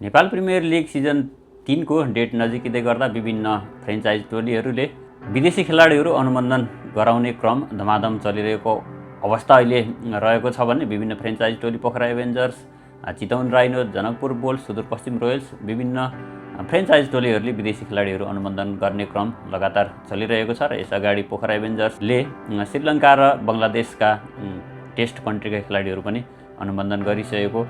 Nepal premier league season 3 को date नजिकिँदै गर्दा विभिन्न फ्रेन्चाइज टोलीहरूले विदेशी खेलाडीहरू अनुबन्धन गराउने क्रम धमाधम चलिरहेको अवस्था अहिले रहेको छ भने विभिन्न फ्रेन्चाइज टोली Pokhara Avengers, Chitwan Rhinos, Janakpur Bolts, Sudurpaschim Royals विभिन्न फ्रेन्चाइज टोलीहरूले विदेशी खेलाडीहरू अनुबन्धन गर्ने क्रम लगातार चलिरहेको छ र यसअगाडि पोखरा एभेन्जर्सले श्रीलङ्का र बङ्गलादेशका टेस्ट कन्ट्रीका खेलाडीहरू पनि अनुबन्धन गरिसकेको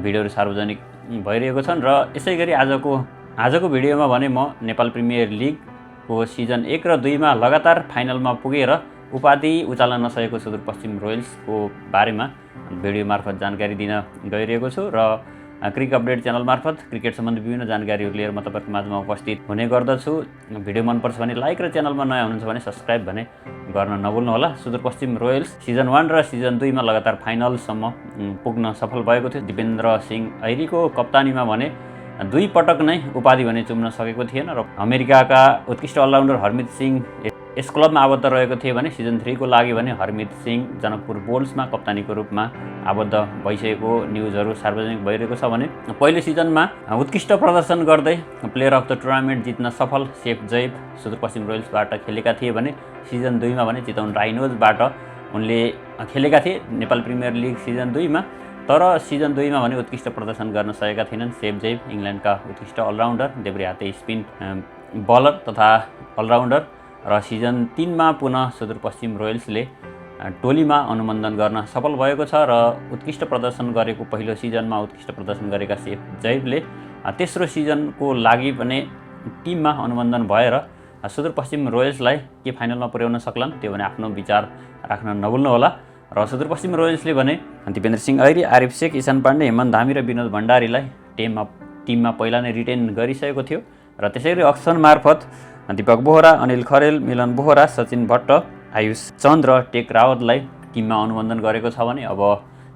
भिडियोहरू सार्वजनिक भइरहेको छन् र यसैगरी आजको भिडियोमा भने म नेपाल प्रिमियर लिगको सिजन 1 र 2 मा लगातार फाइनलमा पुगेर उपाधि उचाल्न नसकेको सुदूरपश्चिम रोयल्सको बारेमा भिडियो मार्फत जानकारी दिन गइरहेको छु र क्रिक अपडेट च्यानल मार्फत क्रिकेट सम्बन्धी विभिन्न जानकारीहरू लिएर म तपाईहरुको माझमा उपस्थित हुने गर्दछु। भिडियो मनपर्छ भने लाइक र च्यानलमा नयाँ हुनुहुन्छ भने सब्स्क्राइब भने गर्न नभुल्नु होला। सुदूरपश्चिम रोयल्स सिजन 1 र सिजन 2 मा लगातार फाइनलसम्म पुग्न सफल भएको थियो। दिपेन्द्र सिंह ऐरीको कप्तानीमा भने 2 पटक नै उपाधि भने चुम्न सकेको थिएन र अमेरिकाका उत्कृष्ट अलराउन्डर हरमित सिंह यस क्लबमा आबद्ध रहेको थिए भने सिजन 3 को लागि भने हरमित सिंह जनकपुर बोल्समा कप्तानीको रूपमा आबद्ध भइसकेको न्युजहरू सार्वजनिक भइरहेको छ भने पहिलो सिजनमा उत्कृष्ट प्रदर्शन गर्दै प्लेयर अफ द टुर्नामेन्ट जित्न सफल सेफ जैब सुदूरपश्चिम रोयल्सबाट खेलेका थिए भने सिजन 2 मा भने चितवन राइनोजबाट उनले खेलेका थिए नेपाल प्रिमियर लिग सिजन 2 मा। तर सिजन 2 मा भने उत्कृष्ट प्रदर्शन गर्न सकेका थिएनन् सेफ जैब, इङ्ल्यान्डका उत्कृष्ट अलराउन्डर, देब्रे हाते स्पिन बलर तथा अलराउन्डर र सिजन 3 मा पुनः सुदूरपश्चिम रोयल्सले टोलीमा अनुबन्धन गर्न सफल भएको छ र उत्कृष्ट प्रदर्शन गरेको पहिलो सिजनमा उत्कृष्ट प्रदर्शन गरेका सेफ जैबले तेस्रो सिजनको लागि भने टिममा अनुबन्धन भएर सुदूरपश्चिम रोयल्सलाई के फाइनलमा पुर्याउन सक्लान् त्यो भने आफ्नो विचार राख्न नभुल्नु होला। र सुदूरपश्चिम रोयल्सले भने दिपेन्द्र सिंह ऐरी, आरिफ शेख, ईशान पाण्डे, हेमन्त धामी र विनोद भण्डारीलाई टिममा पहिला नै रिटेन गरिसकेको थियो र त्यसैगरी अक्सन मार्फत दीपक बोहरा, अनिल खरेल, मिलन बोहरा, सचिन भट्ट, आयुष चन्द र टेक रावतलाई टिममा अनुबन्धन गरेको छ भने अब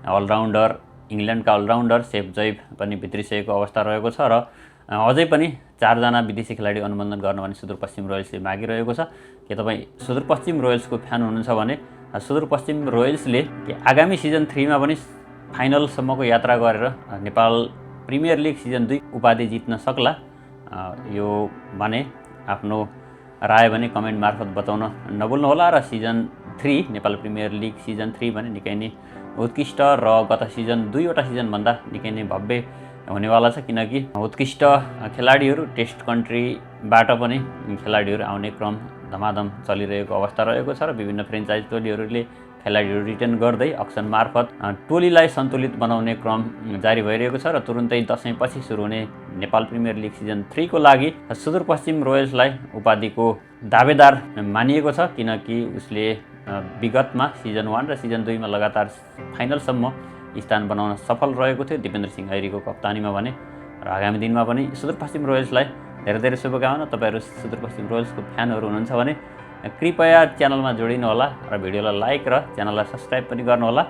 अलराउन्डर इङ्ल्यान्डका अलराउन्डर सेफ जैब पनि भित्रिसकेको अवस्था रहेको छ र अझै पनि 4 जना विदेशी खेलाडी अनुबन्धन गर्न भने सुदूरपश्चिम रोयल्सले मागिरहेको छ। के तपाईँ सुदूरपश्चिम रोयल्सको फ्यान हुनुहुन्छ भने सुदूरपश्चिम रोयल्सले आगामी सिजन 3 मा पनि फाइनलसम्मको यात्रा गरेर नेपाल प्रिमियर लिग सिजन 2 उपाधि जित्न सक्ला यो भने आफ्नो राय भने कमेन्ट मार्फत बताउन नभुल्नु होला। र season 3 Nepal premier league season 3 भने निकै नै उत्कृष्ट र गत सिजन 2वटा सिजनभन्दा निकै नै भव्य हुनेवाला छ किनकि उत्कृष्ट खेलाडीहरू टेस्ट कन्ट्रीबाट पनि खेलाडीहरू आउने क्रम धमाधम चलिरहेको अवस्था रहेको छ र विभिन्न फ्रेन्चाइज टोलीहरूले खेलाडीहरू रिटर्न गर्दै अक्सन मार्फत टोलीलाई सन्तुलित बनाउने क्रम जारी भइरहेको छ र तुरुन्तै दशैंपछि सुरु हुने नेपाल प्रिमियर लिग सिजन 3 को लागि सुदूरपश्चिम रोयल्सलाई उपाधिको दावेदार मानिएको छ किनकि उसले विगतमा सिजन 1 र सिजन 2 मा लगातार फाइनलसम्म स्थान बनाउन सफल रहेको थियो दिपेन्द्र सिंह ऐरीको कप्तानीमा भने र आगामी दिनमा पनि सुदूरपश्चिम रोयल्सलाई धेरै धेरै शुभकामना। तपाईहरु सुदूरपश्चिम रोयल्सको फ्यानहरू हुनुहुन्छ भने कृपया च्यानलमा जोडिनु होला र भिडियोलाई लाइक र च्यानललाई सब्स्क्राइब पनि गर्नु होला।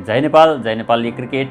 जय नेपाल, जय नेपाली क्रिकेट।